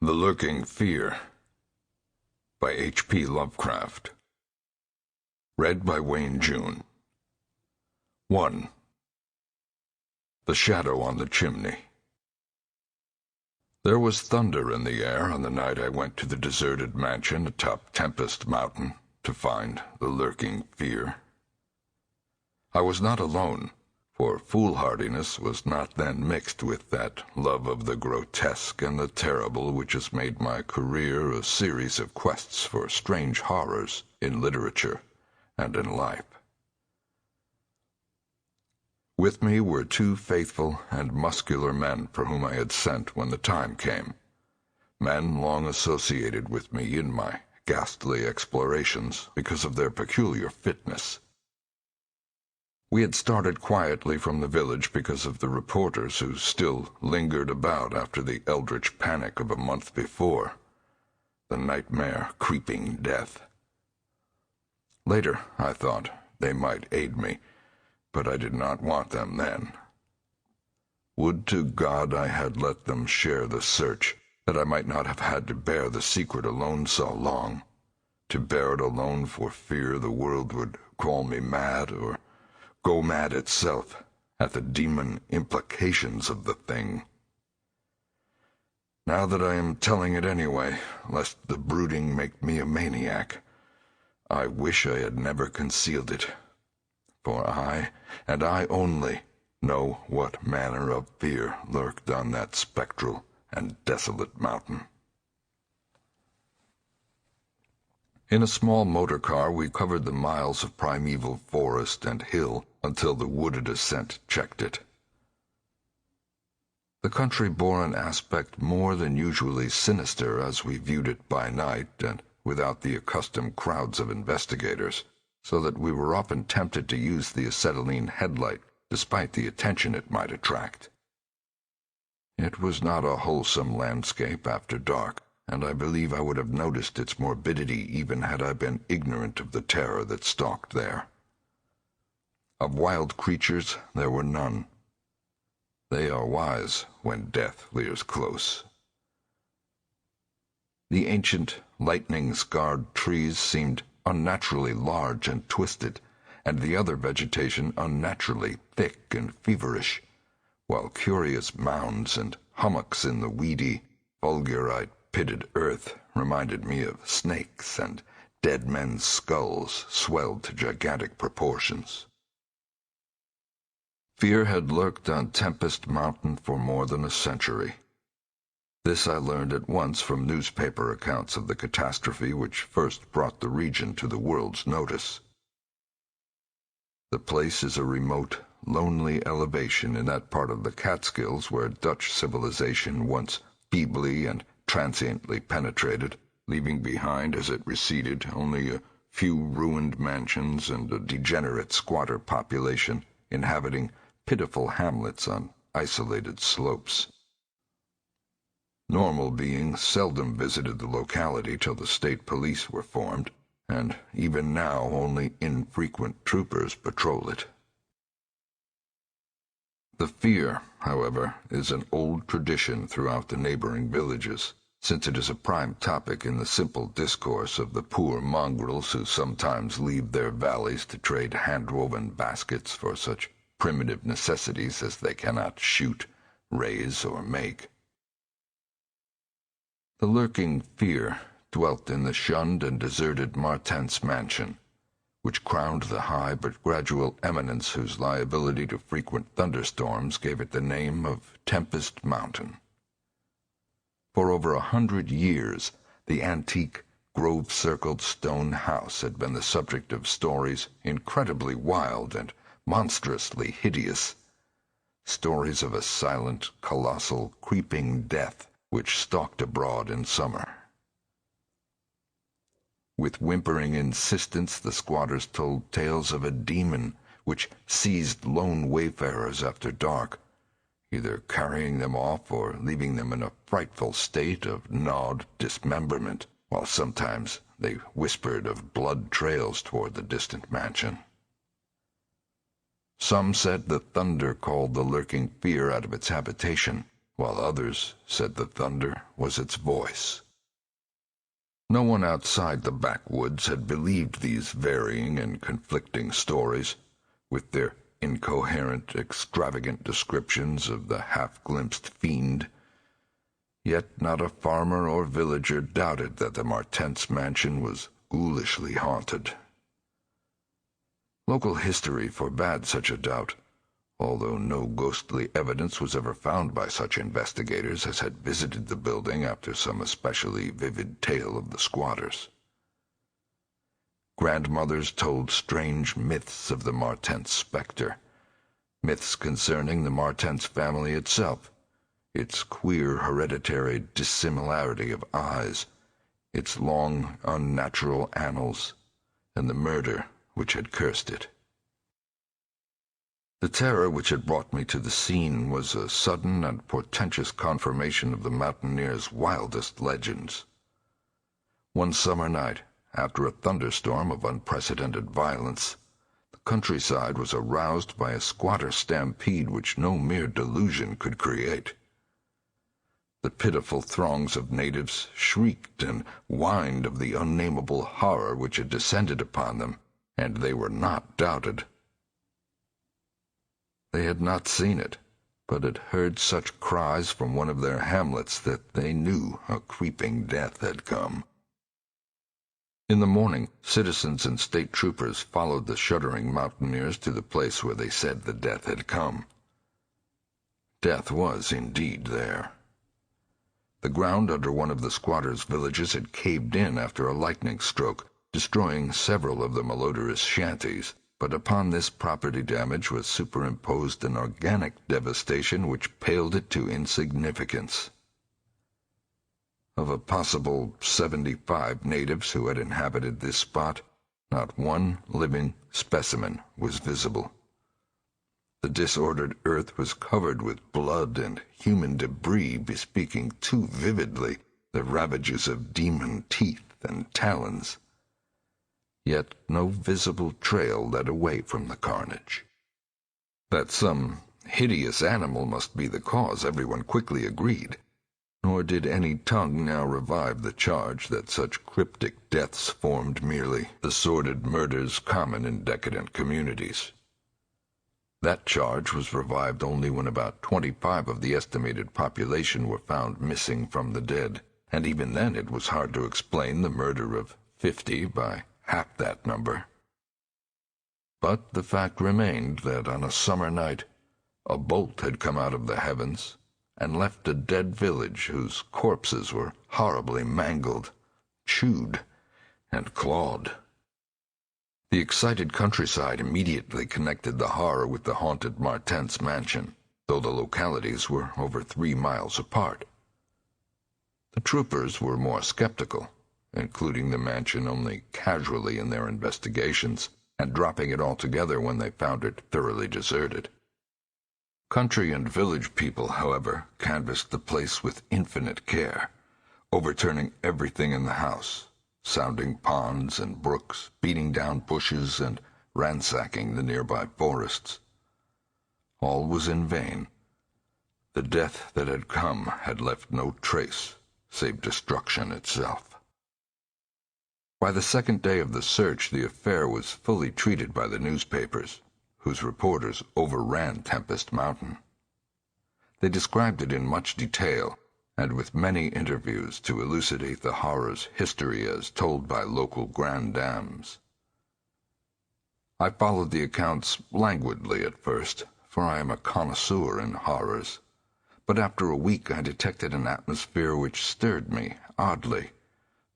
The Lurking Fear by H.P. Lovecraft. Read by Wayne June. 1. The Shadow on the Chimney. There was thunder in the air on the night I went to the deserted mansion atop Tempest Mountain to find the Lurking Fear. I was not alone, for foolhardiness was not then mixed with that love of the grotesque and the terrible which has made my career a series of quests for strange horrors in literature and in life. With me were two faithful and muscular men for whom I had sent when the time came, men long associated with me in my ghastly explorations because of their peculiar fitness. We had started quietly from the village because of the reporters who still lingered about after the eldritch panic of a month before, the nightmare creeping death. Later, I thought, they might aid me, but I did not want them then. Would to God I had let them share the search, that I might not have had to bear the secret alone so long, to bear it alone for fear the world would call me mad or go mad itself at the demon implications of the thing. Now that I am telling it anyway, lest the brooding make me a maniac, I wish I had never concealed it, for I, and I only, know what manner of fear lurked on that spectral and desolate mountain. In a small motor car we covered the miles of primeval forest and hill until the wooded ascent checked it. The country bore an aspect more than usually sinister as we viewed it by night and without the accustomed crowds of investigators, so that we were often tempted to use the acetylene headlight despite the attention it might attract. It was not a wholesome landscape after dark, and I believe I would have noticed its morbidity even had I been ignorant of the terror that stalked there. Of wild creatures there were none. They are wise when death leers close. The ancient, lightning-scarred trees seemed unnaturally large and twisted, and the other vegetation unnaturally thick and feverish, while curious mounds and hummocks in the weedy, fulgurite pitted earth reminded me of snakes, and dead men's skulls swelled to gigantic proportions. Fear had lurked on Tempest Mountain for more than a century. This I learned at once from newspaper accounts of the catastrophe which first brought the region to the world's notice. The place is a remote, lonely elevation in that part of the Catskills where Dutch civilization once feebly and transiently penetrated, leaving behind as it receded only a few ruined mansions and a degenerate squatter population inhabiting pitiful hamlets on isolated slopes. Normal beings seldom visited the locality till the state police were formed, and even now only infrequent troopers patrol it. The fear, however, is an old tradition throughout the neighboring villages, since it is a prime topic in the simple discourse of the poor mongrels who sometimes leave their valleys to trade hand-woven baskets for such primitive necessities as they cannot shoot, raise, or make. The Lurking Fear dwelt in the shunned and deserted Martense mansion, which crowned the high but gradual eminence whose liability to frequent thunderstorms gave it the name of Tempest Mountain. For over 100 years, the antique, grove-circled stone house had been the subject of stories incredibly wild and monstrously hideous, stories of a silent, colossal, creeping death which stalked abroad in summer. With whimpering insistence, the squatters told tales of a demon which seized lone wayfarers after dark, either carrying them off or leaving them in a frightful state of gnawed dismemberment, while sometimes they whispered of blood trails toward the distant mansion. Some said the thunder called the Lurking Fear out of its habitation, while others said the thunder was its voice. No one outside the backwoods had believed these varying and conflicting stories, with their incoherent, extravagant descriptions of the half-glimpsed fiend. Yet not a farmer or villager doubted that the Martens mansion was ghoulishly haunted. Local history forbade such a doubt, although no ghostly evidence was ever found by such investigators as had visited the building after some especially vivid tale of the squatters. Grandmothers told strange myths of the Martens specter, myths concerning the Martens family itself, its queer hereditary dissimilarity of eyes, its long, unnatural annals, and the murder which had cursed it. The terror which had brought me to the scene was a sudden and portentous confirmation of the mountaineers' wildest legends. One summer night, after a thunderstorm of unprecedented violence, the countryside was aroused by a squatter stampede which no mere delusion could create. The pitiful throngs of natives shrieked and whined of the unnameable horror which had descended upon them, and they were not doubted. They had not seen it, but had heard such cries from one of their hamlets that they knew a creeping death had come. In the morning, citizens and state troopers followed the shuddering mountaineers to the place where they said the death had come. Death was indeed there. The ground under one of the squatters' villages had caved in after a lightning stroke, destroying several of the malodorous shanties, but upon this property damage was superimposed an organic devastation which paled it to insignificance. Of a possible 75 natives who had inhabited this spot, not one living specimen was visible. The disordered earth was covered with blood and human debris, bespeaking too vividly the ravages of demon teeth and talons. Yet no visible trail led away from the carnage. That some hideous animal must be the cause, everyone quickly agreed, nor did any tongue now revive the charge that such cryptic deaths formed merely the sordid murders common in decadent communities. That charge was revived only when about 25 of the estimated population were found missing from the dead, and even then it was hard to explain the murder of 50 by half that number. But the fact remained that on a summer night a bolt had come out of the heavens and left a dead village whose corpses were horribly mangled, chewed, and clawed. The excited countryside immediately connected the horror with the haunted Martens mansion, though the localities were over 3 miles apart. The troopers were more skeptical, including the mansion only casually in their investigations, and dropping it altogether when they found it thoroughly deserted. Country and village people, however, canvassed the place with infinite care, overturning everything in the house, sounding ponds and brooks, beating down bushes, and ransacking the nearby forests. All was in vain. The death that had come had left no trace save destruction itself. By the second day of the search, the affair was fully treated by the newspapers, whose reporters overran Tempest Mountain. They described it in much detail, and with many interviews to elucidate the horror's history as told by local grandames. I followed the accounts languidly at first, for I am a connoisseur in horrors, but after a week I detected an atmosphere which stirred me oddly,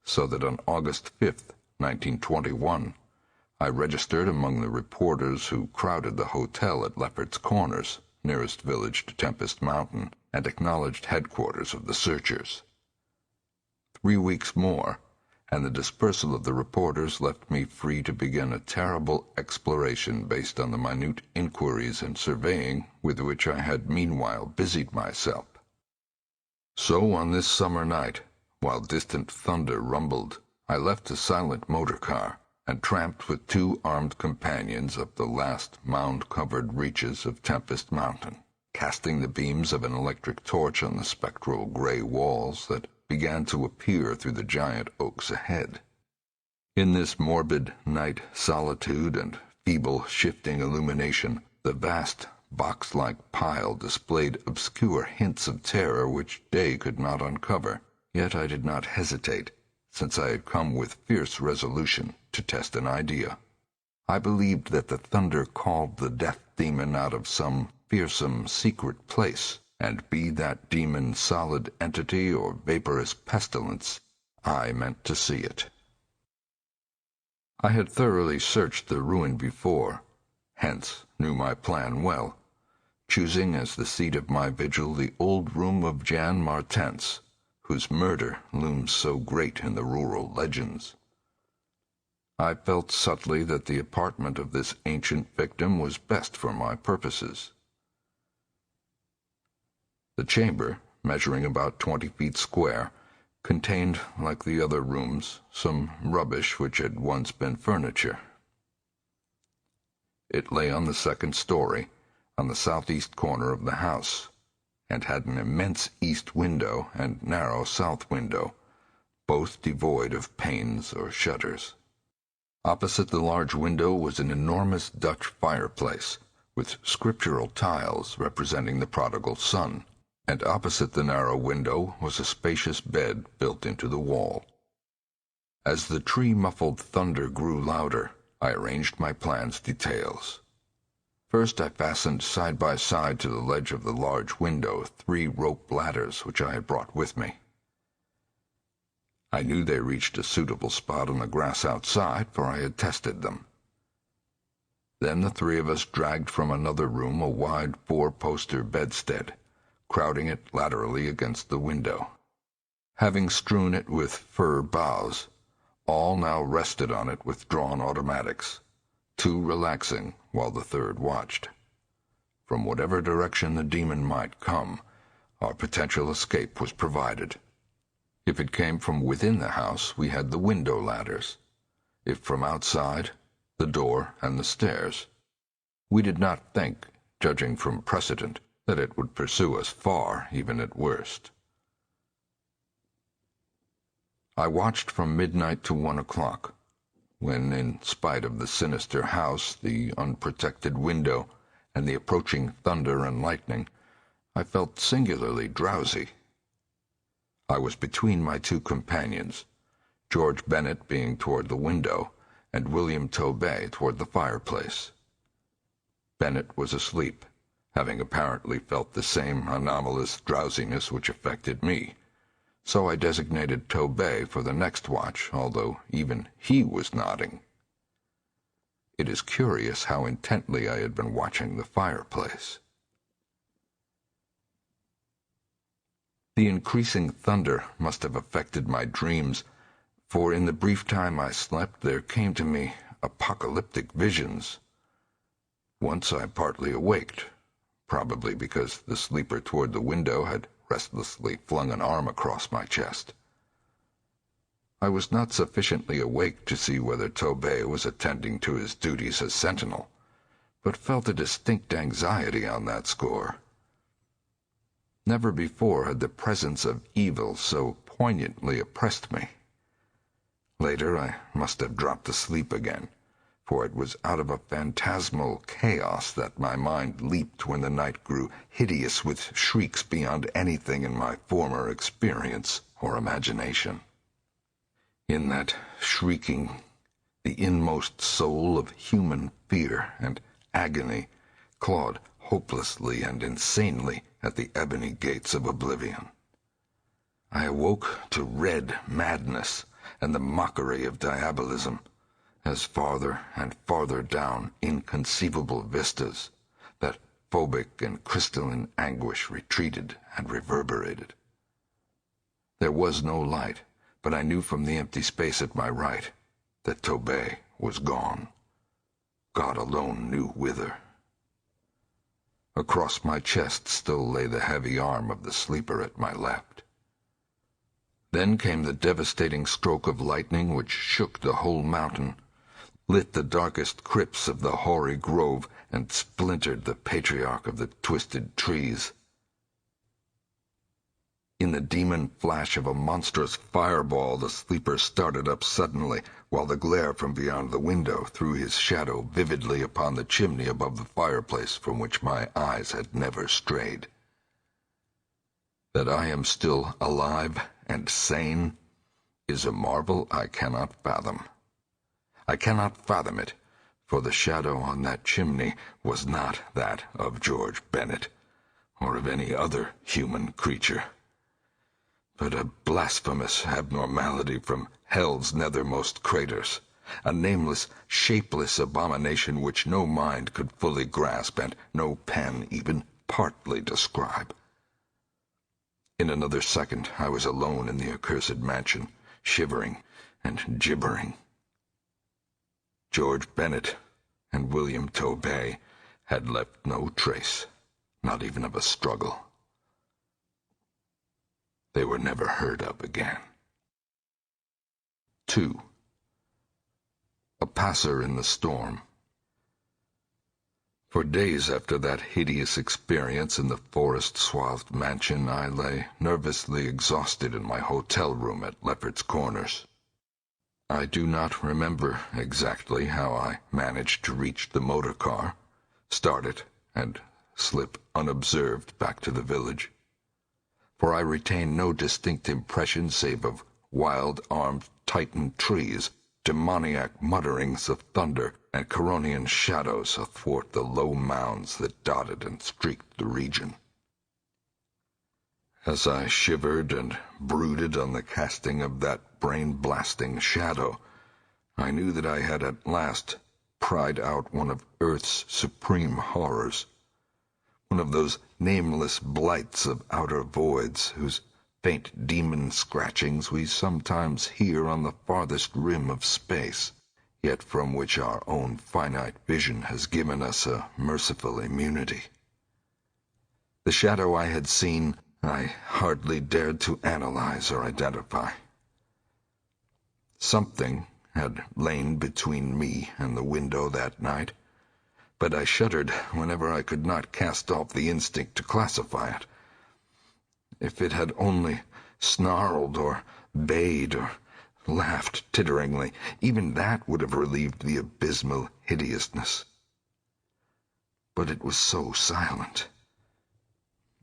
so that on August 5th, 1921, I registered among the reporters who crowded the hotel at Lefferts Corners, nearest village to Tempest Mountain, and acknowledged headquarters of the searchers. 3 weeks more, and the dispersal of the reporters left me free to begin a terrible exploration based on the minute inquiries and surveying with which I had meanwhile busied myself. So on this summer night, while distant thunder rumbled, I left a silent motor car and tramped with 2 armed companions up the last mound-covered reaches of Tempest Mountain. casting the beams of an electric torch on the spectral gray walls that began to appear through the giant oaks ahead. In this morbid night solitude and feeble shifting illumination, the vast box-like pile displayed obscure hints of terror which day could not uncover. Yet I did not hesitate, since I had come with fierce resolution to test an idea. I believed that the thunder called the death demon out of some fearsome secret place, and be that demon solid entity or vaporous pestilence, I meant to see it. I had thoroughly searched the ruin before, hence knew my plan well, choosing as the seat of my vigil the old room of Jan Martens, whose murder looms so great in the rural legends. I felt subtly that the apartment of this ancient victim was best for my purposes. The chamber, measuring about 20 feet square, contained, like the other rooms, some rubbish which had once been furniture. It lay on the second story, on the southeast corner of the house, and had an immense east window and narrow south window, both devoid of panes or shutters. Opposite the large window was an enormous Dutch fireplace, with scriptural tiles representing the prodigal son, and opposite the narrow window was a spacious bed built into the wall. As the tree-muffled thunder grew louder, I arranged my plan's details. First I fastened side by side to the ledge of the large window 3 rope ladders which I had brought with me. I knew they reached a suitable spot on the grass outside, for I had tested them. Then the 3 of us dragged from another room a wide 4-poster bedstead, crowding it laterally against the window. Having strewn it with fir boughs, all now rested on it with drawn automatics, 2 relaxing while the 3rd watched. From whatever direction the demon might come, our potential escape was provided. If it came from within the house, we had the window ladders. If from outside, the door and the stairs. We did not think, judging from precedent, that it would pursue us far, even at worst. I watched from midnight to 1 o'clock, when, in spite of the sinister house, the unprotected window, and the approaching thunder and lightning, I felt singularly drowsy. I was between my 2 companions, George Bennet being toward the window, and William Tobey toward the fireplace. Bennet was asleep, having apparently felt the same anomalous drowsiness which affected me, so I designated Tobey for the next watch, although even he was nodding. It is curious how intently I had been watching the fireplace. The increasing thunder must have affected my dreams, for in the brief time I slept there came to me apocalyptic visions. Once I partly awaked, probably because the sleeper toward the window had restlessly flung an arm across my chest. I was not sufficiently awake to see whether Tobey was attending to his duties as sentinel, but felt a distinct anxiety on that score. Never before had the presence of evil so poignantly oppressed me. Later I must have dropped asleep again, for it was out of a phantasmal chaos that my mind leaped when the night grew hideous with shrieks beyond anything in my former experience or imagination. In that shrieking, the inmost soul of human fear and agony clawed hopelessly and insanely at the ebony gates of oblivion. I awoke to red madness and the mockery of diabolism, as farther and farther down inconceivable vistas, that phobic and crystalline anguish retreated and reverberated. There was no light, but I knew from the empty space at my right that Tobey was gone. God alone knew whither. Across my chest still lay the heavy arm of the sleeper at my left. Then came the devastating stroke of lightning which shook the whole mountain. lit the darkest crypts of the hoary grove, and splintered the patriarch of the twisted trees. In the demon flash of a monstrous fireball, the sleeper started up suddenly, while the glare from beyond the window threw his shadow vividly upon the chimney above the fireplace from which my eyes had never strayed. That I am still alive and sane is a marvel I cannot fathom. I cannot fathom it, for the shadow on that chimney was not that of George Bennett, or of any other human creature, but a blasphemous abnormality from hell's nethermost craters, a nameless, shapeless abomination which no mind could fully grasp and no pen even partly describe. In another second I was alone in the accursed mansion, shivering and gibbering. George Bennett and William Tobey had left no trace, not even of a struggle. They were never heard of again. 2. A passer in the storm. For days after that hideous experience in the forest-swathed mansion, I lay nervously exhausted in my hotel room at Lefferts Corners. I do not remember exactly how I managed to reach the motor car, start it, and slip unobserved back to the village, for I retain no distinct impression save of wild-armed Titan trees, demoniac mutterings of thunder, and Coronian shadows athwart the low mounds that dotted and streaked the region. As I shivered and brooded on the casting of that brain-blasting shadow, I knew that I had at last pried out one of Earth's supreme horrors, one of those nameless blights of outer voids whose faint demon scratchings we sometimes hear on the farthest rim of space, yet from which our own finite vision has given us a merciful immunity. The shadow I had seen I hardly dared to analyze or identify. Something had lain between me and the window that night, but I shuddered whenever I could not cast off the instinct to classify it. If it had only snarled or bayed or laughed titteringly, even that would have relieved the abysmal hideousness. But it was so silent.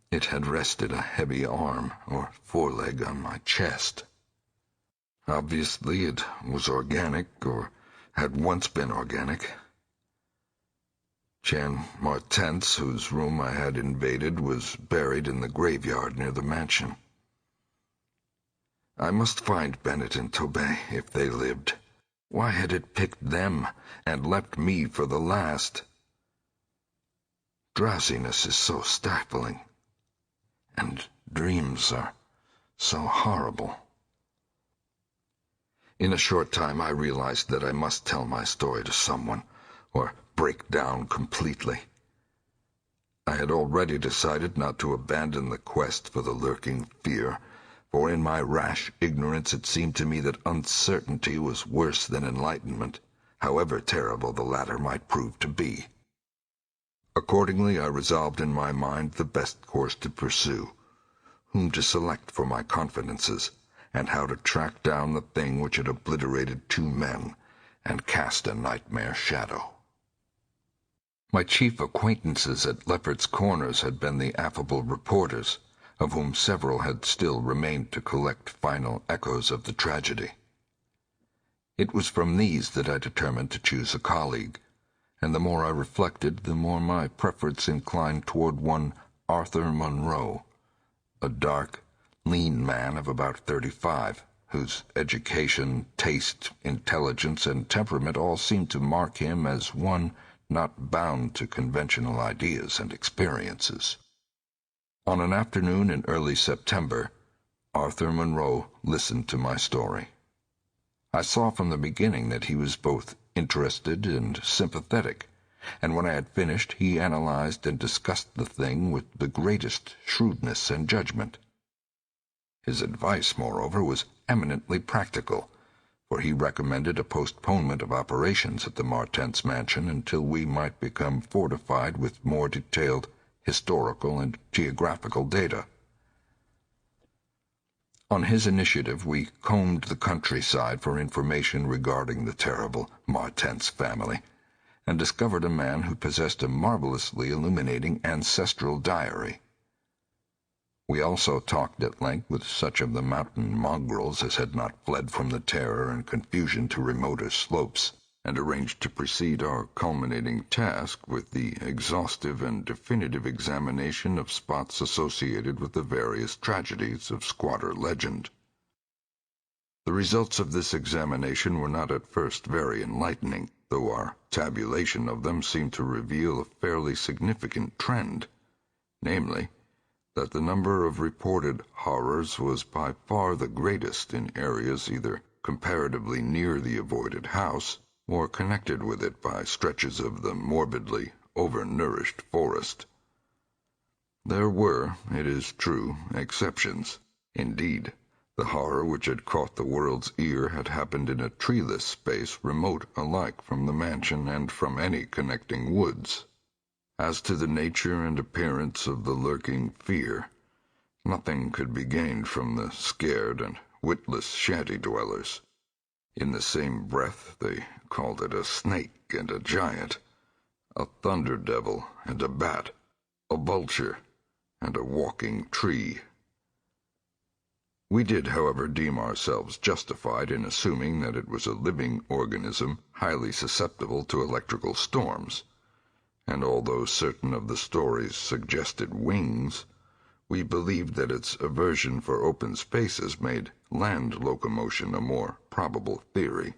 It had rested a heavy arm or foreleg on my chest. Obviously it was organic, or had once been organic. Jan Martens, whose room I had invaded, was buried in the graveyard near the mansion. I must find Bennett and Tobey if they lived. Why had it picked them and left me for the last? Drowsiness is so stifling, and dreams are so horrible. In a short time I realized that I must tell my story to someone, or break down completely. I had already decided not to abandon the quest for the lurking fear, for in my rash ignorance it seemed to me that uncertainty was worse than enlightenment, however terrible the latter might prove to be. Accordingly, I resolved in my mind the best course to pursue, whom to select for my confidences, and how to track down the thing which had obliterated 2 men and cast a nightmare shadow. My chief acquaintances at Lefferts Corners had been the affable reporters, of whom several had still remained to collect final echoes of the tragedy. It was from these that I determined to choose a colleague, and the more I reflected, the more my preference inclined toward one Arthur Monroe, a dark, lean man of about 35, whose education, taste, intelligence, and temperament all seemed to mark him as one not bound to conventional ideas and experiences. On an afternoon in early September, Arthur Monroe listened to my story. I saw from the beginning that he was both interested and sympathetic, and when I had finished, he analyzed and discussed the thing with the greatest shrewdness and judgment. His advice, moreover, was eminently practical, for he recommended a postponement of operations at the Martens mansion until we might become fortified with more detailed historical and geographical data. On his initiative, we combed the countryside for information regarding the terrible Martens family, and discovered a man who possessed a marvelously illuminating ancestral diary. We also talked at length with such of the mountain mongrels as had not fled from the terror and confusion to remoter slopes, and arranged to precede our culminating task with the exhaustive and definitive examination of spots associated with the various tragedies of squatter legend. The results of this examination were not at first very enlightening, though our tabulation of them seemed to reveal a fairly significant trend, namely, that the number of reported horrors was by far the greatest in areas either comparatively near the avoided house or connected with it by stretches of the morbidly overnourished forest. There were, it is true, exceptions. Indeed, the horror which had caught the world's ear had happened in a treeless space remote alike from the mansion and from any connecting woods. As to the nature and appearance of the lurking fear, nothing could be gained from the scared and witless shanty-dwellers. In the same breath they called it a snake and a giant, a thunder-devil and a bat, a vulture and a walking tree. We did, however, deem ourselves justified in assuming that it was a living organism highly susceptible to electrical storms, and although certain of the stories suggested wings, we believed that its aversion for open spaces made land locomotion a more probable theory.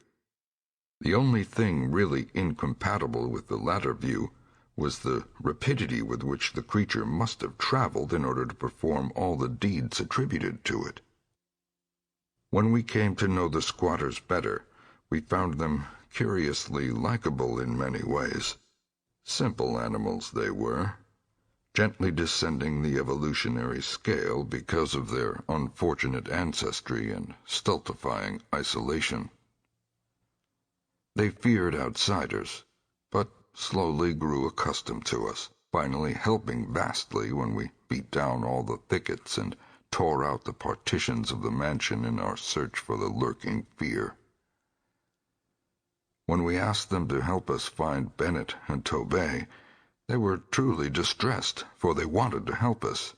The only thing really incompatible with the latter view was the rapidity with which the creature must have traveled in order to perform all the deeds attributed to it. When we came to know the squatters better, we found them curiously likable in many ways. Simple animals they were, gently descending the evolutionary scale because of their unfortunate ancestry and stultifying isolation. They feared outsiders, but slowly grew accustomed to us, finally helping vastly when we beat down all the thickets and tore out the partitions of the mansion in our search for the lurking fear. When we asked them to help us find Bennett and Tobey, they were truly distressed, for they wanted to help us,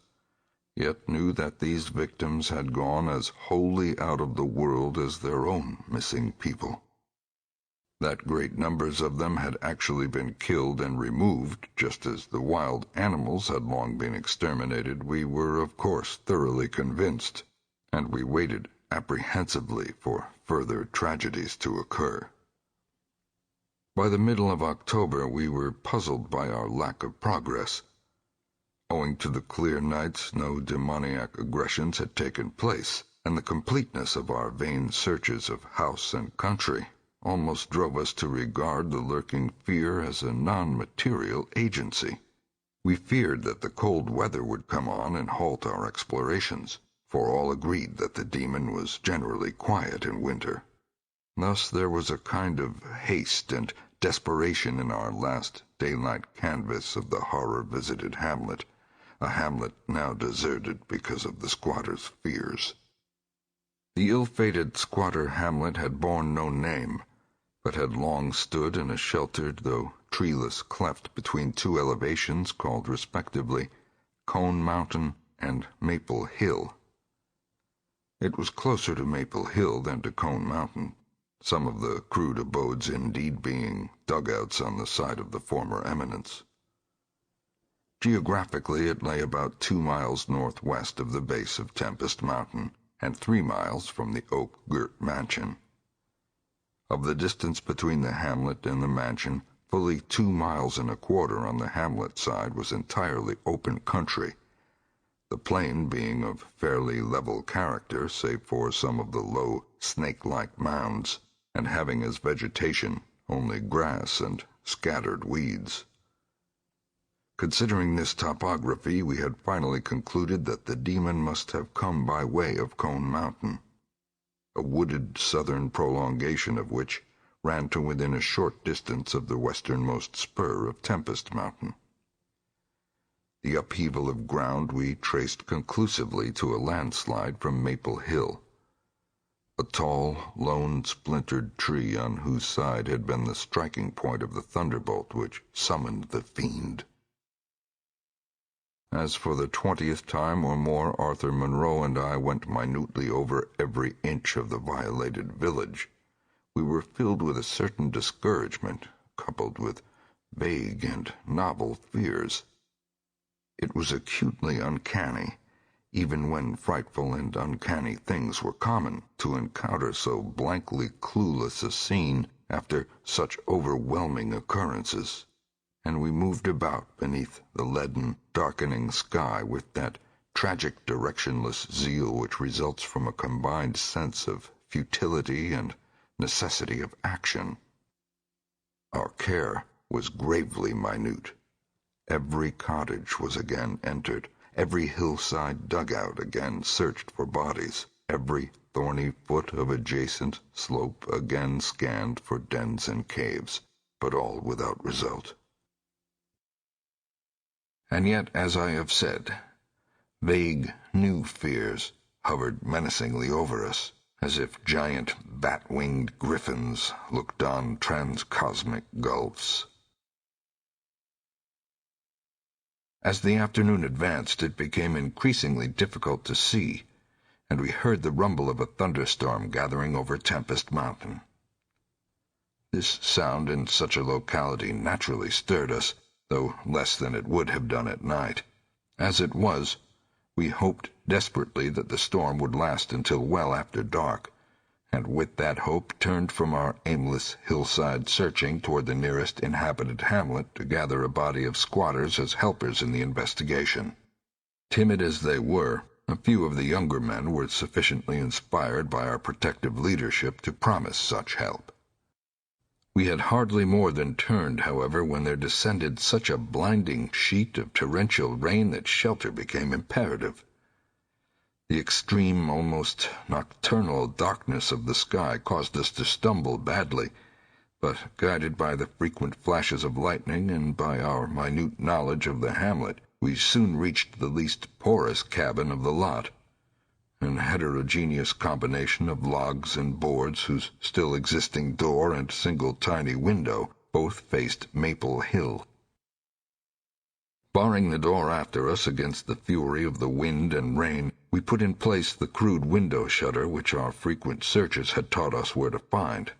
yet knew that these victims had gone as wholly out of the world as their own missing people. That great numbers of them had actually been killed and removed, just as the wild animals had long been exterminated, we were, of course, thoroughly convinced, and we waited apprehensively for further tragedies to occur. By the middle of October, we were puzzled by our lack of progress. Owing to the clear nights, no demoniac aggressions had taken place, and the completeness of our vain searches of house and country almost drove us to regard the lurking fear as a non-material agency. We feared that the cold weather would come on and halt our explorations, for all agreed that the demon was generally quiet in winter. Thus there was a kind of haste and desperation in our last daylight canvass of the horror-visited Hamlet, a Hamlet now deserted because of the squatter's fears. The ill-fated squatter Hamlet had borne no name, but had long stood in a sheltered though treeless cleft between two elevations called respectively Cone Mountain and Maple Hill. It was closer to Maple Hill than to Cone Mountain, some of the crude abodes indeed being dugouts on the side of the former eminence. Geographically, it lay about 2 miles northwest of the base of Tempest Mountain and 3 miles from the oak-girt mansion. Of the distance between the hamlet and the mansion, fully 2 miles and a quarter on the hamlet side was entirely open country, the plain being of fairly level character save for some of the low, snake-like mounds, and having as vegetation only grass and scattered weeds. Considering this topography, we had finally concluded that the demon must have come by way of Cone Mountain. a wooded southern prolongation of which ran to within a short distance of the westernmost spur of Tempest Mountain. The upheaval of ground we traced conclusively to a landslide from Maple Hill, a tall, lone, splintered tree on whose side had been the striking point of the thunderbolt which summoned the fiend. As for the 20th time or more Arthur Monroe and I went minutely over every inch of the violated village, we were filled with a certain discouragement, coupled with vague and novel fears. It was acutely uncanny, even when frightful and uncanny things were common, to encounter so blankly clueless a scene after such overwhelming occurrences, and we moved about beneath the leaden, darkening sky with that tragic directionless zeal which results from a combined sense of futility and necessity of action. Our care was gravely minute. Every cottage was again entered, every hillside dugout again searched for bodies, every thorny foot of adjacent slope again scanned for dens and caves, but all without result. And yet, as I have said, vague, new fears hovered menacingly over us, as if giant, bat-winged griffins looked on transcosmic gulfs. As the afternoon advanced, it became increasingly difficult to see, and we heard the rumble of a thunderstorm gathering over Tempest Mountain. This sound in such a locality naturally stirred us, though less than it would have done at night. As it was, we hoped desperately that the storm would last until well after dark, and with that hope turned from our aimless hillside searching toward the nearest inhabited hamlet to gather a body of squatters as helpers in the investigation. Timid as they were, a few of the younger men were sufficiently inspired by our protective leadership to promise such help. We had hardly more than turned, however, when there descended such a blinding sheet of torrential rain that shelter became imperative. The extreme, almost nocturnal darkness of the sky caused us to stumble badly, but guided by the frequent flashes of lightning and by our minute knowledge of the hamlet, we soon reached the least porous cabin of the lot, an heterogeneous combination of logs and boards whose still existing door and single tiny window both faced Maple Hill. Barring the door after us against the fury of the wind and rain, we put in place the crude window shutter which our frequent searches had taught us where to find.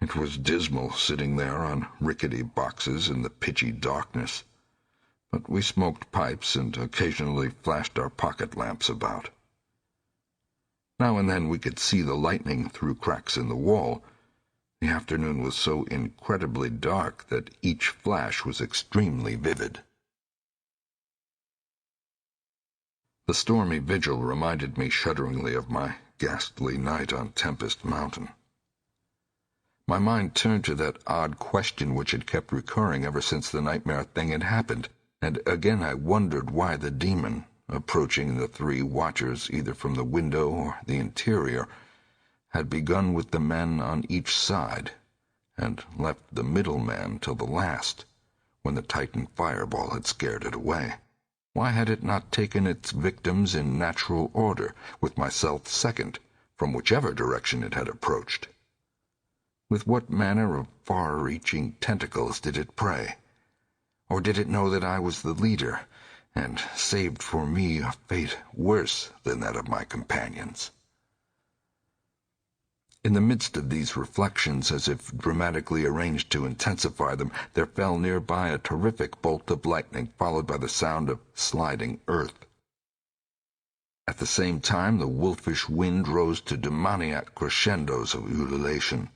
It was dismal sitting there on rickety boxes in the pitchy darkness, but we smoked pipes and occasionally flashed our pocket lamps about. Now and then we could see the lightning through cracks in the wall. The afternoon was so incredibly dark that each flash was extremely vivid. The stormy vigil reminded me shudderingly of my ghastly night on Tempest Mountain. My mind turned to that odd question which had kept recurring ever since the nightmare thing had happened, and again I wondered why the demon, approaching the three watchers either from the window or the interior, had begun with the men on each side, and left the middle man till the last, when the Titan fireball had scared it away. Why had it not taken its victims in natural order, with myself second, from whichever direction it had approached? With what manner of far-reaching tentacles did it prey? Or did it know that I was the leader, and saved for me a fate worse than that of my companions? In the midst of these reflections, as if dramatically arranged to intensify them, there fell nearby a terrific bolt of lightning, followed by the sound of sliding earth. At the same time, the wolfish wind rose to demoniac crescendos of ululation.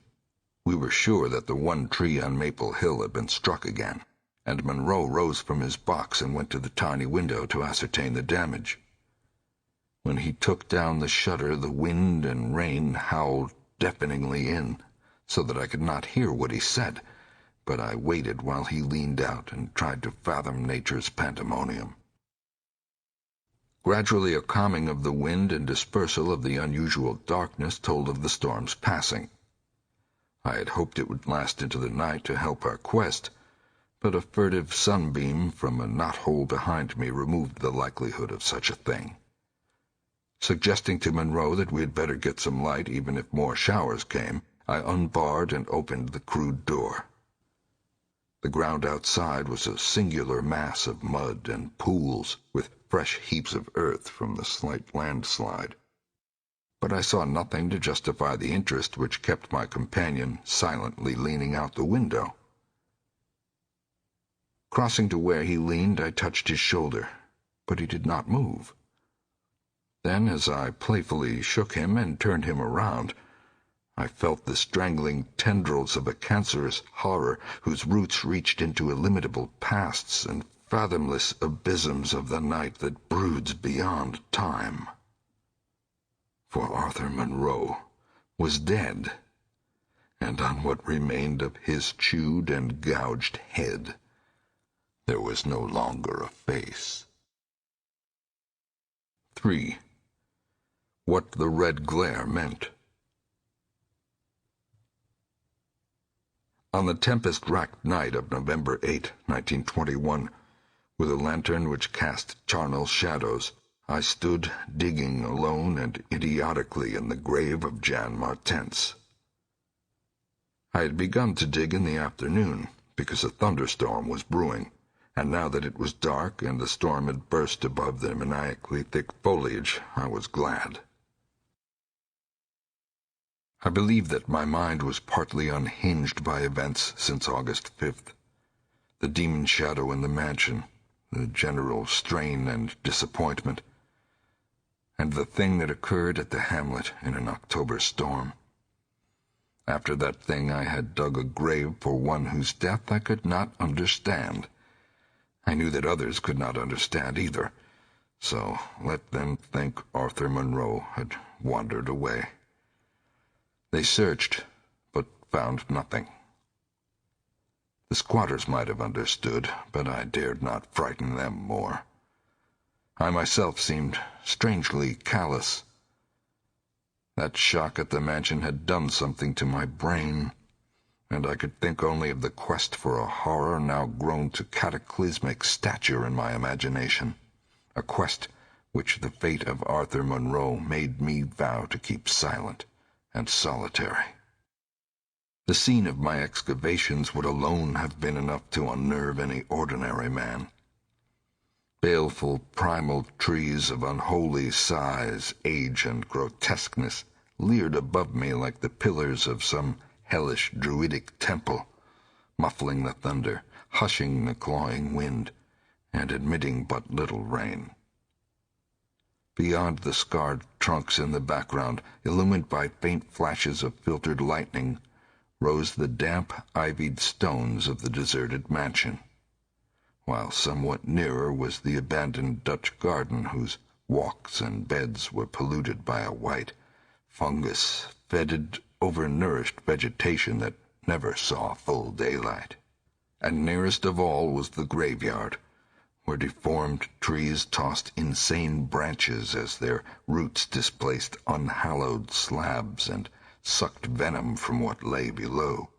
We were sure that the one tree on Maple Hill had been struck again, and Monroe rose from his box and went to the tiny window to ascertain the damage. When he took down the shutter, the wind and rain howled deafeningly in, so that I could not hear what he said, but I waited while he leaned out and tried to fathom nature's pandemonium. Gradually a calming of the wind and dispersal of the unusual darkness told of the storm's passing. I had hoped it would last into the night to help our quest, but a furtive sunbeam from a knothole behind me removed the likelihood of such a thing. Suggesting to Monroe that we had better get some light even if more showers came, I unbarred and opened the crude door. The ground outside was a singular mass of mud and pools, with fresh heaps of earth from the slight landslide. But I saw nothing to justify the interest which kept my companion silently leaning out the window. Crossing to where he leaned, I touched his shoulder, but he did not move. Then, as I playfully shook him and turned him around, I felt the strangling tendrils of a cancerous horror whose roots reached into illimitable pasts and fathomless abysms of the night that broods beyond time. For Arthur Monroe was dead, and on what remained of his chewed and gouged head there was no longer a face. 3. What the red glare meant. On the tempest-racked night of November 8, 1921, with a lantern which cast charnel shadows, I stood digging alone and idiotically in the grave of Jan Martens. I had begun to dig in the afternoon, because a thunderstorm was brewing, and now that it was dark and the storm had burst above the maniacally thick foliage, I was glad. I believe that my mind was partly unhinged by events since August 5th. The demon shadow in the mansion, the general strain and disappointment, and the thing that occurred at the Hamlet in an October storm. After that thing I had dug a grave for one whose death I could not understand. I knew that others could not understand either, so let them think Arthur Monroe had wandered away. They searched, but found nothing. The squatters might have understood, but I dared not frighten them more. I myself seemed strangely callous. That shock at the mansion had done something to my brain, and I could think only of the quest for a horror now grown to cataclysmic stature in my imagination, a quest which the fate of Arthur Monroe made me vow to keep silent and solitary. The scene of my excavations would alone have been enough to unnerve any ordinary man. Baleful primal trees of unholy size, age, and grotesqueness leered above me like the pillars of some hellish druidic temple, muffling the thunder, hushing the clawing wind, and admitting but little rain. Beyond the scarred trunks in the background, illumined by faint flashes of filtered lightning, rose the damp, ivied stones of the deserted mansion, while somewhat nearer was the abandoned Dutch garden whose walks and beds were polluted by a white, fungus-fetid, overnourished vegetation that never saw full daylight. And nearest of all was the graveyard, where deformed trees tossed insane branches as their roots displaced unhallowed slabs and sucked venom from what lay below.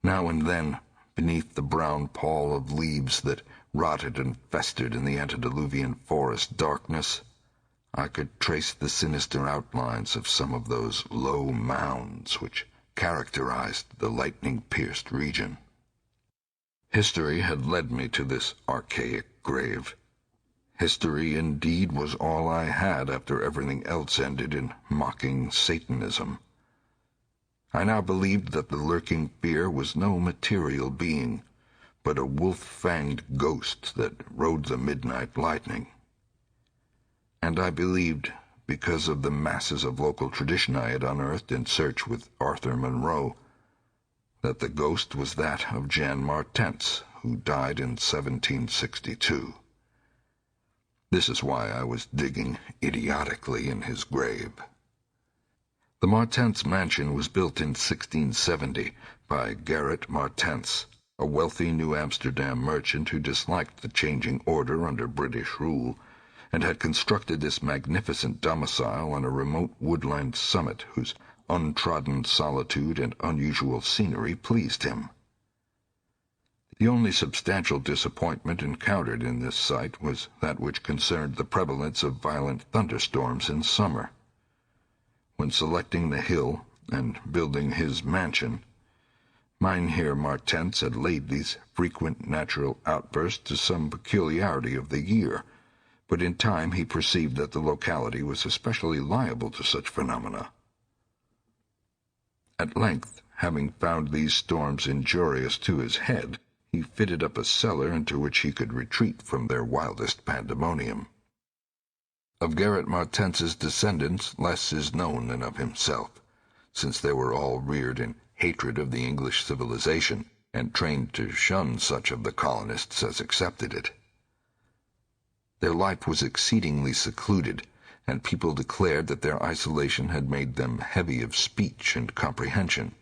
Now and then, beneath the brown pall of leaves that rotted and festered in the antediluvian forest darkness, I could trace the sinister outlines of some of those low mounds which characterized the lightning-pierced region. History had led me to this archaic grave. History, indeed, was all I had after everything else ended in mocking Satanism. I now believed that the lurking fear was no material being, but a wolf-fanged ghost that rode the midnight lightning. And I believed, because of the masses of local tradition I had unearthed in search with Arthur Monroe, that the ghost was that of Jan Martens, who died in 1762. This is why I was digging idiotically in his grave. The Martens mansion was built in 1670 by Gerrit Martens, a wealthy New Amsterdam merchant who disliked the changing order under British rule and had constructed this magnificent domicile on a remote woodland summit whose untrodden solitude and unusual scenery pleased him. The only substantial disappointment encountered in this site was that which concerned the prevalence of violent thunderstorms in summer. When selecting the hill and building his mansion, Mynheer Martens had laid these frequent natural outbursts to some peculiarity of the year, but in time he perceived that the locality was especially liable to such phenomena. At length, having found these storms injurious to his head, he fitted up a cellar into which he could retreat from their wildest pandemonium. Of Gerrit Martens's descendants less is known than of himself, since they were all reared in hatred of the English civilization, and trained to shun such of the colonists as accepted it. Their life was exceedingly secluded, and people declared that their isolation had made them heavy of speech and comprehension.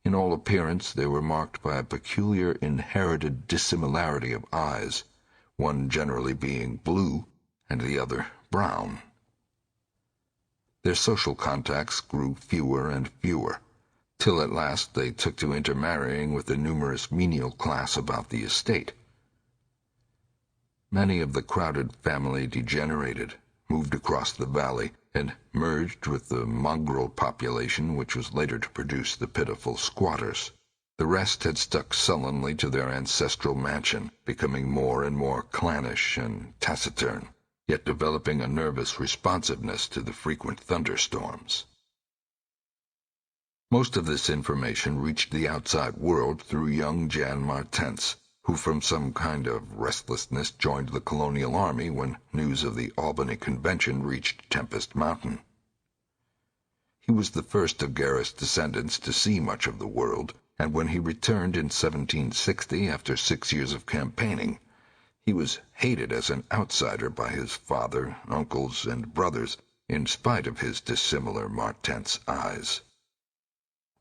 In all appearance they were marked by a peculiar inherited dissimilarity of eyes, one generally being blue and the other brown. Their social contacts grew fewer and fewer, till at last they took to intermarrying with the numerous menial class about the estate. Many of the crowded family degenerated, moved across the valley, and merged with the mongrel population which was later to produce the pitiful squatters. The rest had stuck sullenly to their ancestral mansion, becoming more and more clannish and taciturn, yet developing a nervous responsiveness to the frequent thunderstorms. Most of this information reached the outside world through young Jan Martens, who from some kind of restlessness joined the colonial army when news of the Albany Convention reached Tempest Mountain. He was the first of Gerrit's descendants to see much of the world, and when he returned in 1760 after 6 years of campaigning, he was hated as an outsider by his father, uncles, and brothers, in spite of his dissimilar Martens eyes.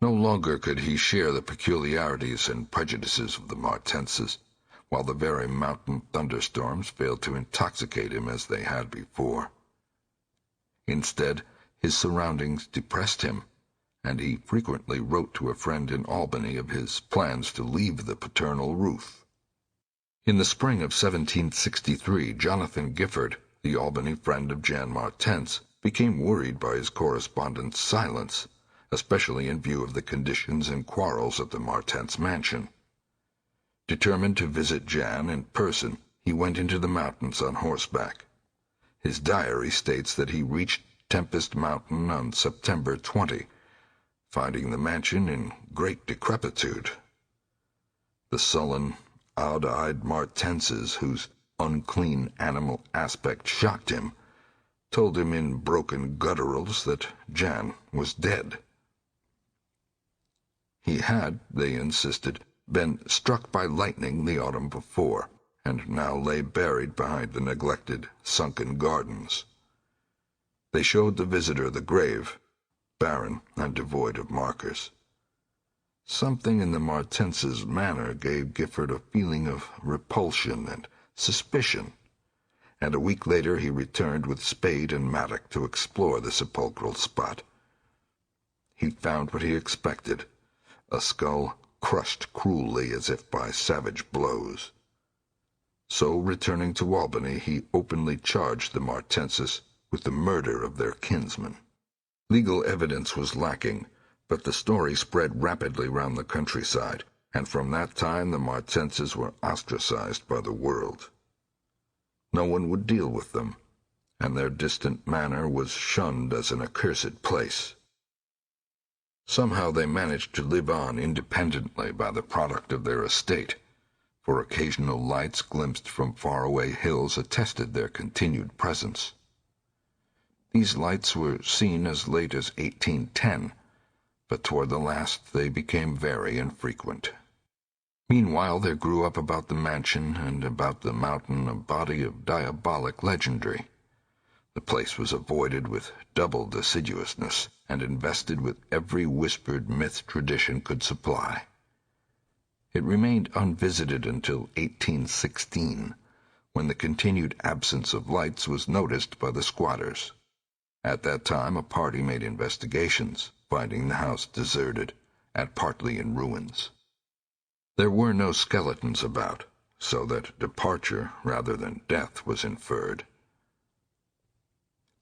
No longer could he share the peculiarities and prejudices of the Martenses, while the very mountain thunderstorms failed to intoxicate him as they had before. Instead, his surroundings depressed him, and he frequently wrote to a friend in Albany of his plans to leave the paternal roof. In the spring of 1763, Jonathan Gifford, the Albany friend of Jan Martens, became worried by his correspondent's silence, especially in view of the conditions and quarrels at the Martens mansion. Determined to visit Jan in person, he went into the mountains on horseback. His diary states that he reached Tempest Mountain on September 20, finding the mansion in great decrepitude. The sullen, odd-eyed Martenses, whose unclean animal aspect shocked him, told him in broken gutturals that Jan was dead. He had, they insisted, been struck by lightning the autumn before, and now lay buried behind the neglected, sunken gardens. They showed the visitor the grave, barren and devoid of markers. Something in the Martenses' manner gave Gifford a feeling of repulsion and suspicion, and a week later he returned with spade and mattock to explore the sepulchral spot. He found what he expected, a skull crushed cruelly as if by savage blows. So, returning to Albany, he openly charged the Martenses with the murder of their kinsman. Legal evidence was lacking, but the story spread rapidly round the countryside, and from that time the Martenses were ostracized by the world. No one would deal with them, and their distant manor was shunned as an accursed place. Somehow they managed to live on independently by the product of their estate, for occasional lights glimpsed from faraway hills attested their continued presence. These lights were seen as late as 1810, but toward the last they became very infrequent. Meanwhile there grew up about the mansion and about the mountain a body of diabolic legendry. The place was avoided with doubled assiduousness, and invested with every whispered myth tradition could supply. It remained unvisited until 1816, when the continued absence of lights was noticed by the squatters. At that time, a party made investigations, finding the house deserted and partly in ruins. There were no skeletons about, so that departure rather than death was inferred.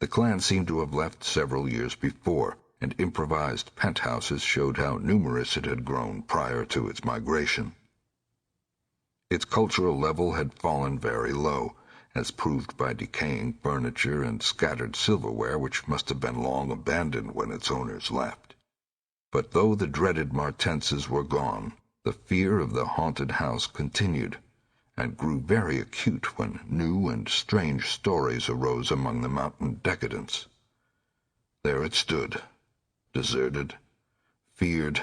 The clan seemed to have left several years before, and improvised penthouses showed how numerous it had grown prior to its migration. Its cultural level had fallen very low, as proved by decaying furniture and scattered silverware which must have been long abandoned when its owners left. But though the dreaded Martenses were gone, the fear of the haunted house continued, and grew very acute when new and strange stories arose among the mountain decadents. There it stood, deserted, feared,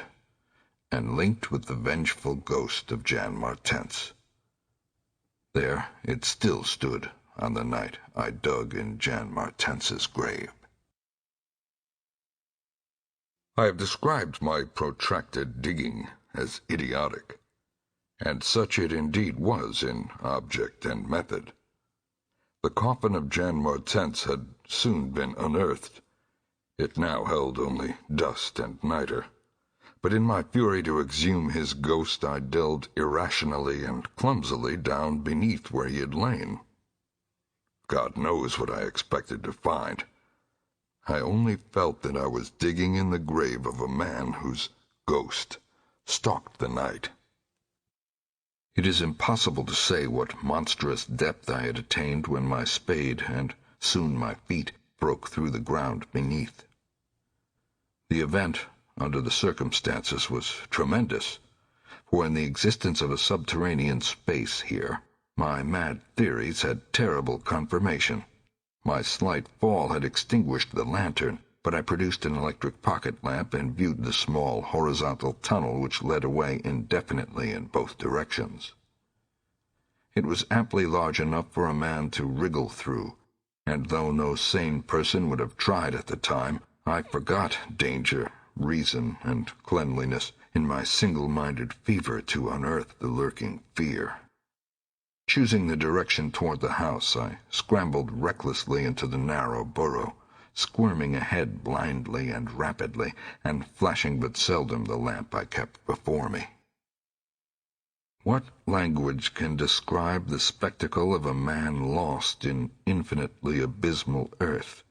and linked with the vengeful ghost of Jan Martens. There it still stood on the night I dug in Jan Martens's grave. I have described my protracted digging as idiotic, and such it indeed was in object and method. The coffin of Jan Martens had soon been unearthed. It now held only dust and niter. But in my fury to exhume his ghost, I delved irrationally and clumsily down beneath where he had lain. God knows what I expected to find. I only felt that I was digging in the grave of a man whose ghost stalked the night. It is impossible to say what monstrous depth I had attained when my spade, and soon my feet, broke through the ground beneath. The event, under the circumstances, was tremendous, for in the existence of a subterranean space here, my mad theories had terrible confirmation. My slight fall had extinguished the lantern, but I produced an electric pocket lamp and viewed the small horizontal tunnel which led away indefinitely in both directions. It was amply large enough for a man to wriggle through, and though no sane person would have tried at the time, I forgot danger, reason, and cleanliness in my single-minded fever to unearth the lurking fear. Choosing the direction toward the house, I scrambled recklessly into the narrow burrow, squirming ahead blindly and rapidly, and flashing but seldom the lamp I kept before me. What language can describe the spectacle of a man lost in infinitely abysmal earth,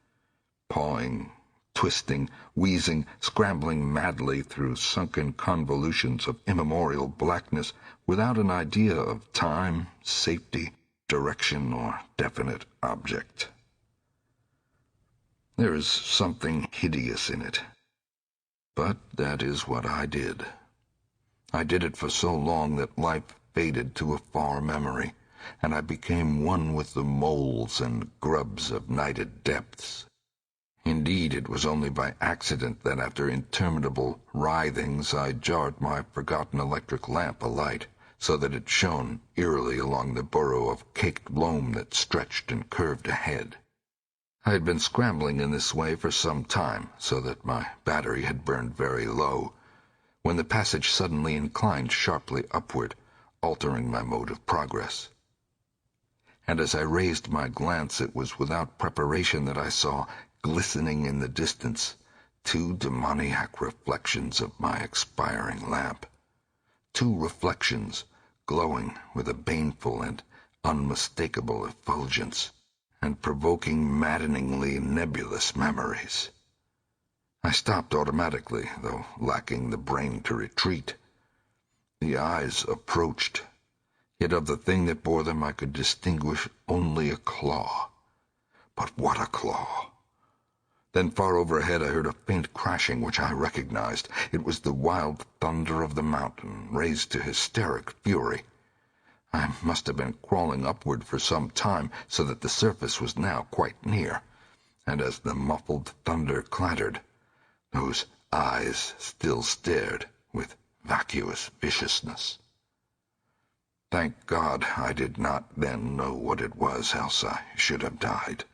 pawing, twisting, wheezing, scrambling madly through sunken convolutions of immemorial blackness without an idea of time, safety, direction, or definite object? There is something hideous in it. But that is what I did. I did it for so long that life faded to a far memory, and I became one with the moles and grubs of nighted depths. Indeed, it was only by accident that after interminable writhings I jarred my forgotten electric lamp alight, so that it shone eerily along the burrow of caked loam that stretched and curved ahead. I had been scrambling in this way for some time, so that my battery had burned very low, when the passage suddenly inclined sharply upward, altering my mode of progress. And as I raised my glance, it was without preparation that I saw, glistening in the distance, two demoniac reflections of my expiring lamp. Two reflections, glowing with a baneful and unmistakable effulgence, and provoking maddeningly nebulous memories. I stopped automatically, though lacking the brain to retreat. The eyes approached, yet of the thing that bore them I could distinguish only a claw. But what a claw! Then far overhead I heard a faint crashing which I recognized. It was the wild thunder of the mountain, raised to hysteric fury. I must have been crawling upward for some time, so that the surface was now quite near, and as the muffled thunder clattered, those eyes still stared with vacuous viciousness. Thank God I did not then know what it was, else I should have died.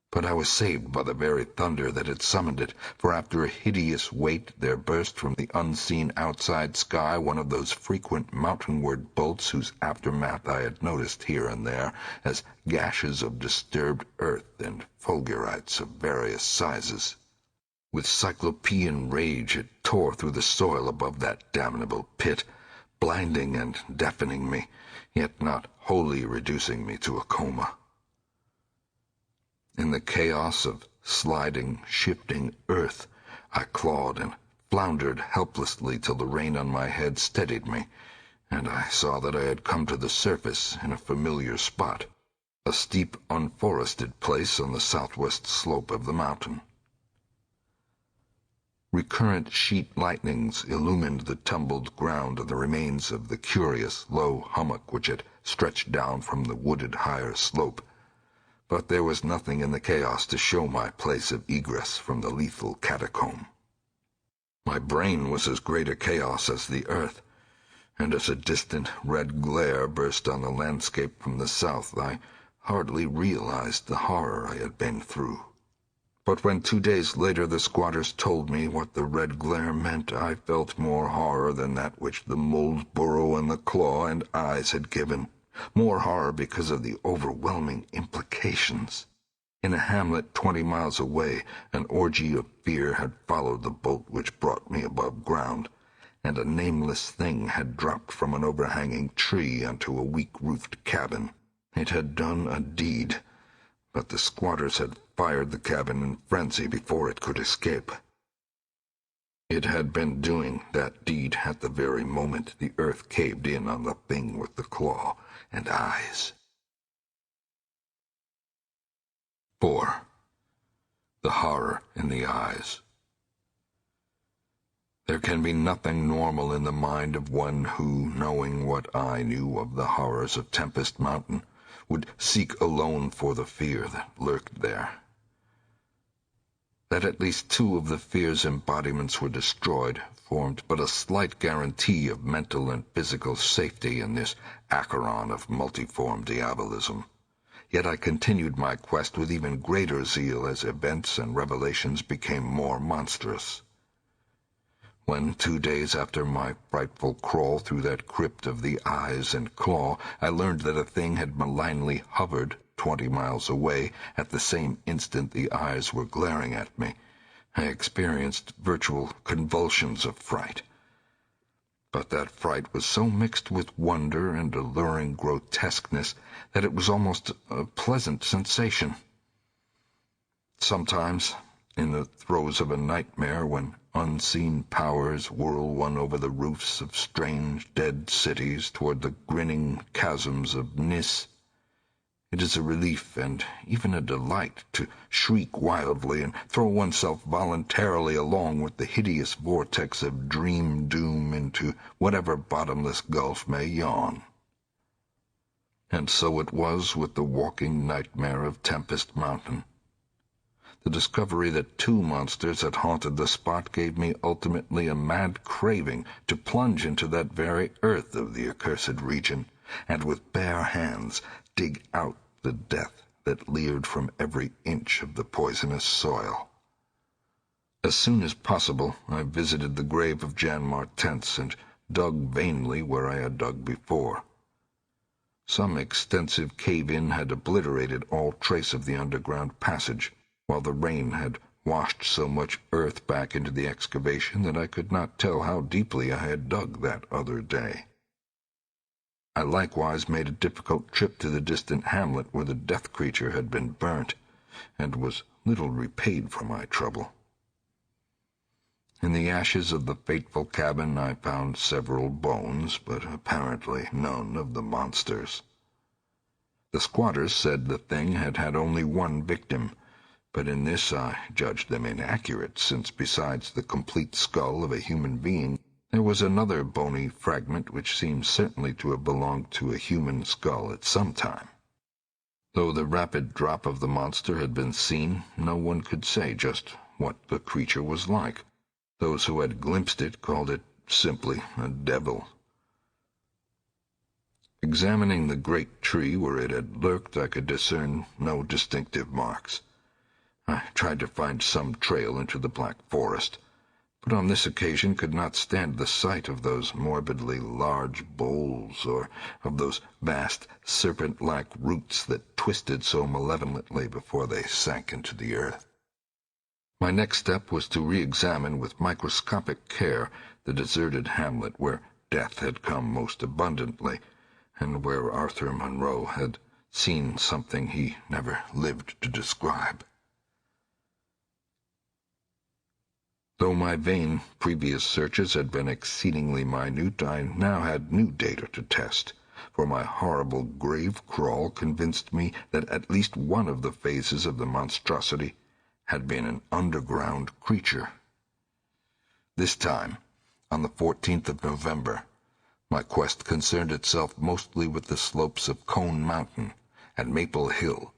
But I was saved by the very thunder that had summoned it, for after a hideous wait there burst from the unseen outside sky one of those frequent mountainward bolts whose aftermath I had noticed here and there as gashes of disturbed earth and fulgurites of various sizes. With cyclopean rage it tore through the soil above that damnable pit, blinding and deafening me, yet not wholly reducing me to a coma. In the chaos of sliding, shifting earth, I clawed and floundered helplessly till the rain on my head steadied me, and I saw that I had come to the surface in a familiar spot, a steep, unforested place on the southwest slope of the mountain. Recurrent sheet lightnings illumined the tumbled ground and the remains of the curious low hummock which had stretched down from the wooded higher slope. But there was nothing in the chaos to show my place of egress from the lethal catacomb. My brain was as great a chaos as the earth, and as a distant red glare burst on the landscape from the south, I hardly realized the horror I had been through. But when 2 days later the squatters told me what the red glare meant, I felt more horror than that which the mold burrow and the claw and eyes had given. More horror because of the overwhelming implications. In a hamlet 20 miles away, an orgy of fear had followed the boat which brought me above ground, and a nameless thing had dropped from an overhanging tree onto a weak-roofed cabin. It had done a deed, but the squatters had fired the cabin in frenzy before it could escape. It had been doing that deed at the very moment the earth caved in on the thing with the claw and eyes. 4. The horror in the eyes. There can be nothing normal in the mind of one who, knowing what I knew of the horrors of Tempest Mountain, would seek alone for the fear that lurked there. That at least 2 of the fear's embodiments were destroyed formed but a slight guarantee of mental and physical safety in this Acheron of multiform diabolism. Yet I continued my quest with even greater zeal as events and revelations became more monstrous. When 2 days after my frightful crawl through that crypt of the eyes and claw, I learned that a thing had malignly hovered 20 miles away at the same instant the eyes were glaring at me, I experienced virtual convulsions of fright. But that fright was so mixed with wonder and alluring grotesqueness that it was almost a pleasant sensation. Sometimes, in the throes of a nightmare, when unseen powers whirl one over the roofs of strange dead cities toward the grinning chasms of Nis, it is a relief and even a delight to shriek wildly and throw oneself voluntarily along with the hideous vortex of dream doom into whatever bottomless gulf may yawn. And so it was with the walking nightmare of Tempest Mountain. The discovery that 2 monsters had haunted the spot gave me ultimately a mad craving to plunge into that very earth of the accursed region, and with bare hands dig out the death that leered from every inch of the poisonous soil. As soon as possible, I visited the grave of Jan Martens and dug vainly where I had dug before. Some extensive cave-in had obliterated all trace of the underground passage, while the rain had washed so much earth back into the excavation that I could not tell how deeply I had dug that other day. I likewise made a difficult trip to the distant hamlet where the death creature had been burnt, and was little repaid for my trouble. In the ashes of the fateful cabin I found several bones, but apparently none of the monsters. The squatters said the thing had had only 1 victim, but in this I judged them inaccurate, since besides the complete skull of a human being, there was another bony fragment which seemed certainly to have belonged to a human skull at some time. Though the rapid drop of the monster had been seen, no one could say just what the creature was like. Those who had glimpsed it called it simply a devil. Examining the great tree where it had lurked, I could discern no distinctive marks. I tried to find some trail into the black forest, but on this occasion could not stand the sight of those morbidly large boles, or of those vast serpent-like roots that twisted so malevolently before they sank into the earth. My next step was to re-examine with microscopic care the deserted hamlet where death had come most abundantly, and where Arthur Monroe had seen something he never lived to describe. Though my vain previous searches had been exceedingly minute, I now had new data to test, for my horrible grave crawl convinced me that at least one of the phases of the monstrosity had been an underground creature. This time, on the 14th of November, my quest concerned itself mostly with the slopes of Cone Mountain and Maple Hill,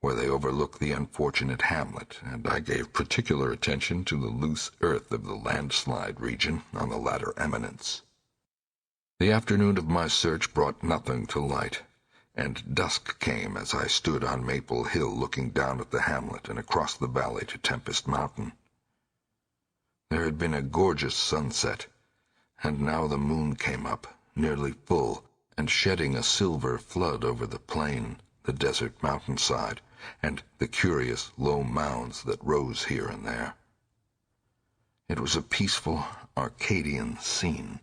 where they overlook the unfortunate hamlet, and I gave particular attention to the loose earth of the landslide region on the latter eminence. The afternoon of my search brought nothing to light, and dusk came as I stood on Maple Hill looking down at the hamlet and across the valley to Tempest Mountain. There had been a gorgeous sunset, and now the moon came up, nearly full, and shedding a silver flood over the plain, the desert mountainside, and the curious low mounds that rose here and there. It was a peaceful, Arcadian scene.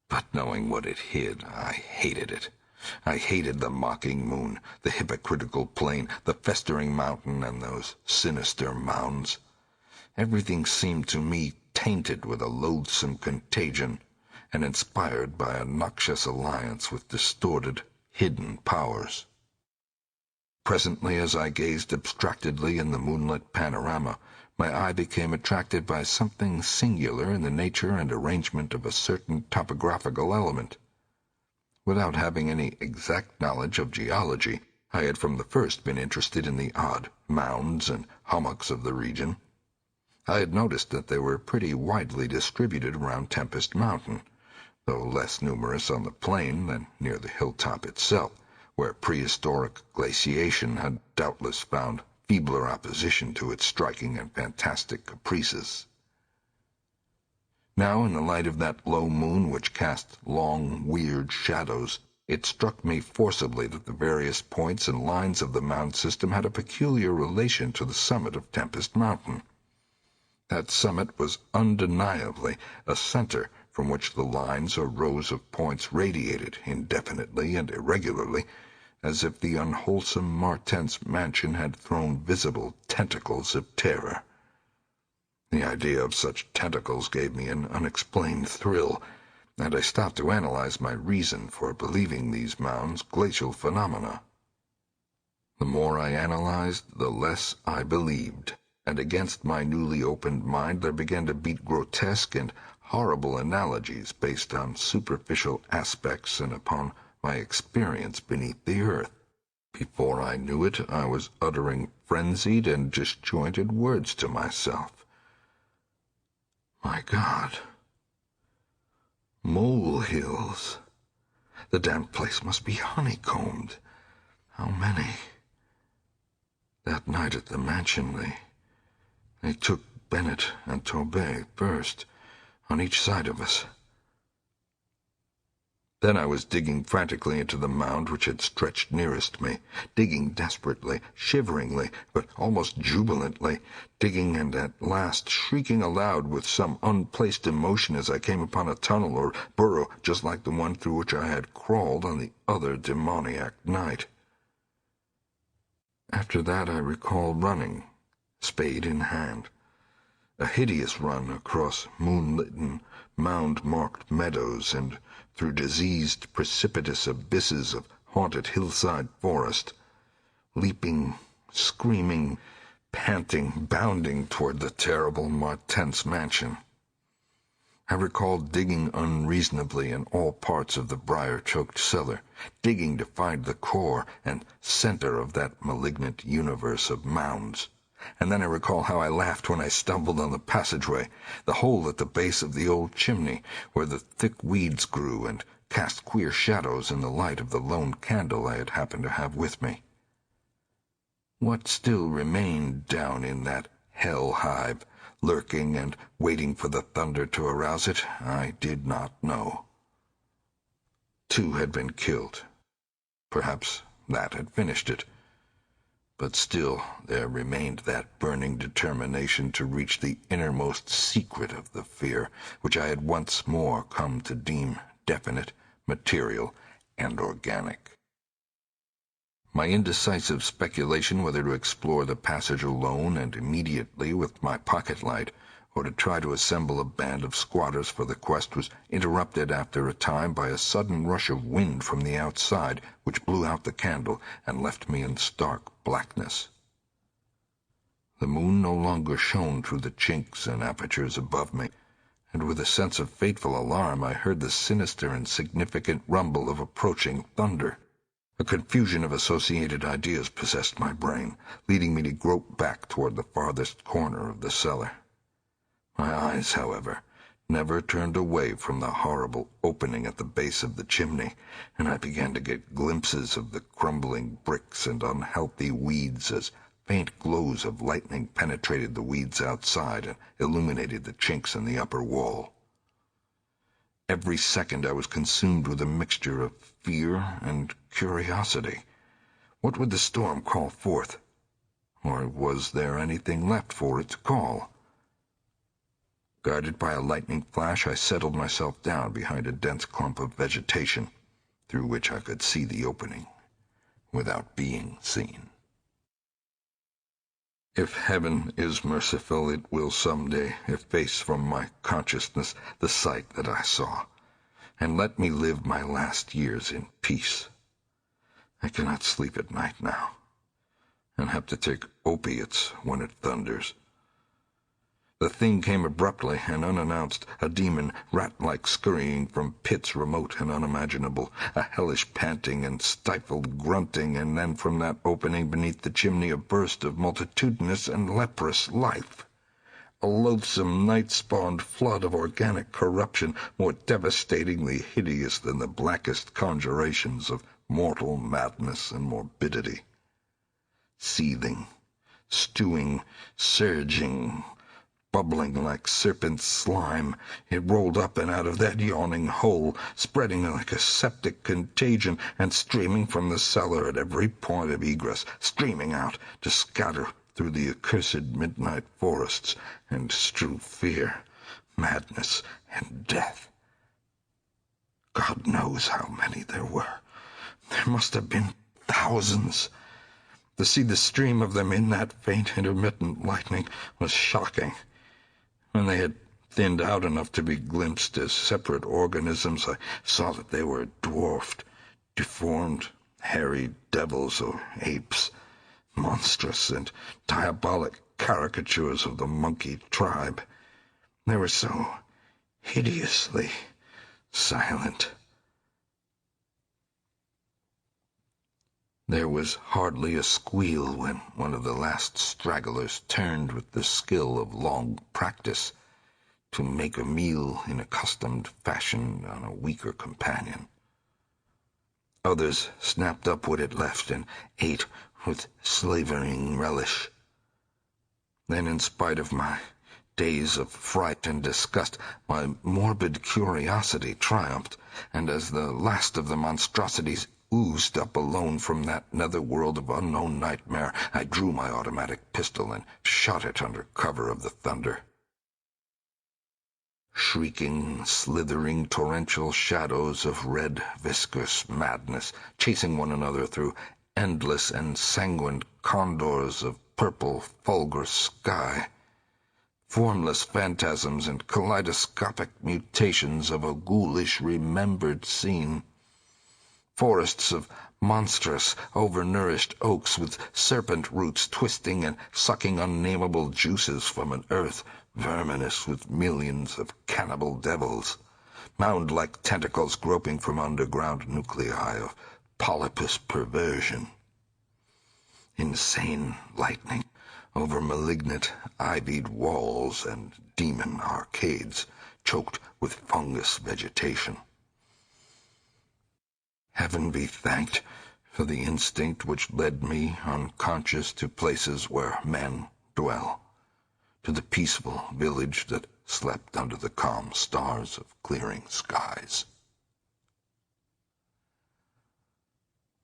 But knowing what it hid, I hated it. I hated the mocking moon, the hypocritical plain, the festering mountain, and those sinister mounds. Everything seemed to me tainted with a loathsome contagion, and inspired by a noxious alliance with distorted, hidden powers. Presently, as I gazed abstractedly in the moonlit panorama, my eye became attracted by something singular in the nature and arrangement of a certain topographical element. Without having any exact knowledge of geology, I had from the first been interested in the odd mounds and hummocks of the region. I had noticed that they were pretty widely distributed around Tempest Mountain, though less numerous on the plain than near the hilltop itself, where prehistoric glaciation had doubtless found feebler opposition to its striking and fantastic caprices. Now, in the light of that low moon which cast long, weird shadows, it struck me forcibly that the various points and lines of the mound system had a peculiar relation to the summit of Tempest Mountain. That summit was undeniably a center from which the lines or rows of points radiated indefinitely and irregularly, as if the unwholesome Martense mansion had thrown visible tentacles of terror. The idea of such tentacles gave me an unexplained thrill, and I stopped to analyze my reason for believing these mounds glacial phenomena. The more I analyzed, the less I believed, and against my newly opened mind there began to beat grotesque and horrible analogies based on superficial aspects and upon my experience beneath the earth. Before I knew it, I was uttering frenzied and disjointed words to myself. My God. Molehills. The damned place must be honeycombed. How many? That night at the mansion, they took Bennett and Torbay first, on each side of us. Then I was digging frantically into the mound which had stretched nearest me, digging desperately, shiveringly, but almost jubilantly, digging and at last shrieking aloud with some unplaced emotion as I came upon a tunnel or burrow just like the one through which I had crawled on the other demoniac night. After that I recall running, spade in hand. A hideous run across moonlit, mound-marked meadows and through diseased, precipitous abysses of haunted hillside forest, leaping, screaming, panting, bounding toward the terrible Martense mansion. I recalled digging unreasonably in all parts of the briar-choked cellar, digging to find the core and center of that malignant universe of mounds. And then I recall how I laughed when I stumbled on the passageway, the hole at the base of the old chimney, where the thick weeds grew and cast queer shadows in the light of the lone candle I had happened to have with me. What still remained down in that hell hive, lurking and waiting for the thunder to arouse it, I did not know. 2 had been killed. Perhaps that had finished it. But still there remained that burning determination to reach the innermost secret of the fear, which I had once more come to deem definite, material, and organic. My indecisive speculation whether to explore the passage alone and immediately with my pocket light, or to try to assemble a band of squatters for the quest, was interrupted after a time by a sudden rush of wind from the outside, which blew out the candle and left me in stark blackness. The moon no longer shone through the chinks and apertures above me, and with a sense of fateful alarm I heard the sinister and significant rumble of approaching thunder. A confusion of associated ideas possessed my brain, leading me to grope back toward the farthest corner of the cellar. My eyes, however, never turned away from the horrible opening at the base of the chimney, and I began to get glimpses of the crumbling bricks and unhealthy weeds as faint glows of lightning penetrated the weeds outside and illuminated the chinks in the upper wall. Every second I was consumed with a mixture of fear and curiosity. What would the storm call forth? Or was there anything left for it to call? Guided by a lightning flash, I settled myself down behind a dense clump of vegetation, through which I could see the opening, without being seen. If heaven is merciful, it will someday efface from my consciousness the sight that I saw, and let me live my last years in peace. I cannot sleep at night now, and have to take opiates when it thunders. The thing came abruptly and unannounced, a demon, rat-like scurrying from pits remote and unimaginable, a hellish panting and stifled grunting, and then from that opening beneath the chimney a burst of multitudinous and leprous life. A loathsome night-spawned flood of organic corruption, more devastatingly hideous than the blackest conjurations of mortal madness and morbidity. Seething, stewing, surging, bubbling like serpent slime, it rolled up and out of that yawning hole, spreading like a septic contagion, and streaming from the cellar at every point of egress, streaming out to scatter through the accursed midnight forests and strew fear, madness, and death. God knows how many there were. There must have been thousands. To see the stream of them in that faint intermittent lightning was shocking. When they had thinned out enough to be glimpsed as separate organisms, I saw that they were dwarfed, deformed, hairy devils or apes, monstrous and diabolic caricatures of the monkey tribe. They were so hideously silent. There was hardly a squeal when one of the last stragglers turned with the skill of long practice to make a meal in accustomed fashion on a weaker companion. Others snapped up what it left and ate with slavering relish. Then, in spite of my days of fright and disgust, my morbid curiosity triumphed, and as the last of the monstrosities oozed up alone from that netherworld of unknown nightmare, I drew my automatic pistol and shot it under cover of the thunder. Shrieking, slithering, torrential shadows of red, viscous madness, chasing one another through endless and sanguine condors of purple, fulgur sky. Formless phantasms and kaleidoscopic mutations of a ghoulish, remembered scene. Forests of monstrous, overnourished oaks with serpent roots twisting and sucking unnamable juices from an earth verminous with millions of cannibal devils, mound-like tentacles groping from underground nuclei of polypus perversion. Insane lightning over malignant, ivied walls and demon arcades choked with fungus vegetation. Heaven be thanked, for the instinct which led me unconscious to places where men dwell, to the peaceful village that slept under the calm stars of clearing skies.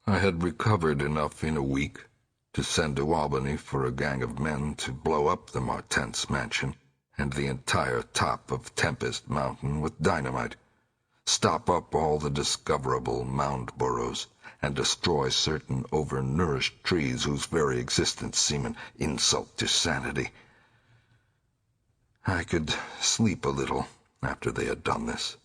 I had recovered enough in a week to send to Albany for a gang of men to blow up the Martens mansion and the entire top of Tempest Mountain with dynamite, stop up all the discoverable mound burrows, and destroy certain overnourished trees whose very existence seemed an insult to sanity. I could sleep a little after they had done this,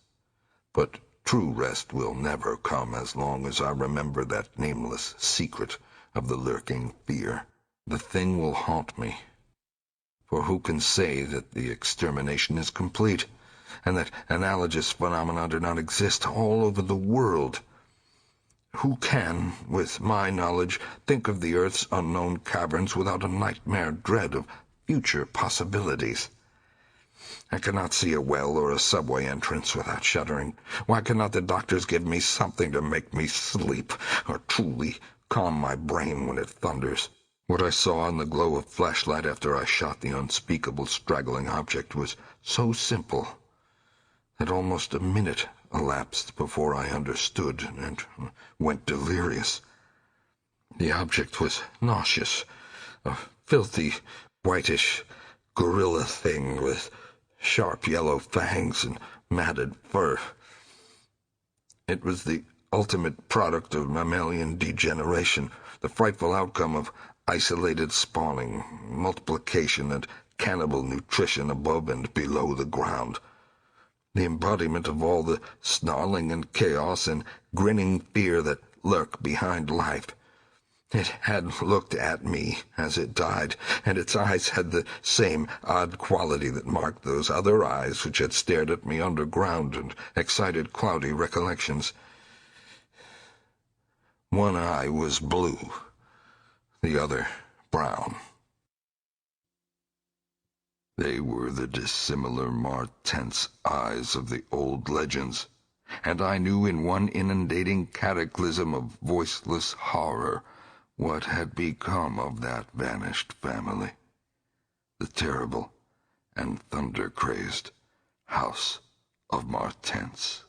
but true rest will never come as long as I remember that nameless secret of the lurking fear. The thing will haunt me, for who can say that the extermination is complete, and that analogous phenomena do not exist all over the world? Who can, with my knowledge, think of the Earth's unknown caverns without a nightmare dread of future possibilities? I cannot see a well or a subway entrance without shuddering. Why cannot the doctors give me something to make me sleep, or truly calm my brain when it thunders? What I saw in the glow of flashlight after I shot the unspeakable straggling object was so simple that almost a minute elapsed before I understood and went delirious. The object was nauseous, a filthy, whitish gorilla thing with sharp yellow fangs and matted fur. It was the ultimate product of mammalian degeneration, the frightful outcome of isolated spawning, multiplication, and cannibal nutrition above and below the ground. The embodiment of all the snarling and chaos and grinning fear that lurk behind life. It had looked at me as it died, and its eyes had the same odd quality that marked those other eyes which had stared at me underground and excited cloudy recollections. One eye was blue, the other brown. They were the dissimilar Martens eyes of the old legends, and I knew in one inundating cataclysm of voiceless horror what had become of that vanished family, the terrible and thunder-crazed House of Martens.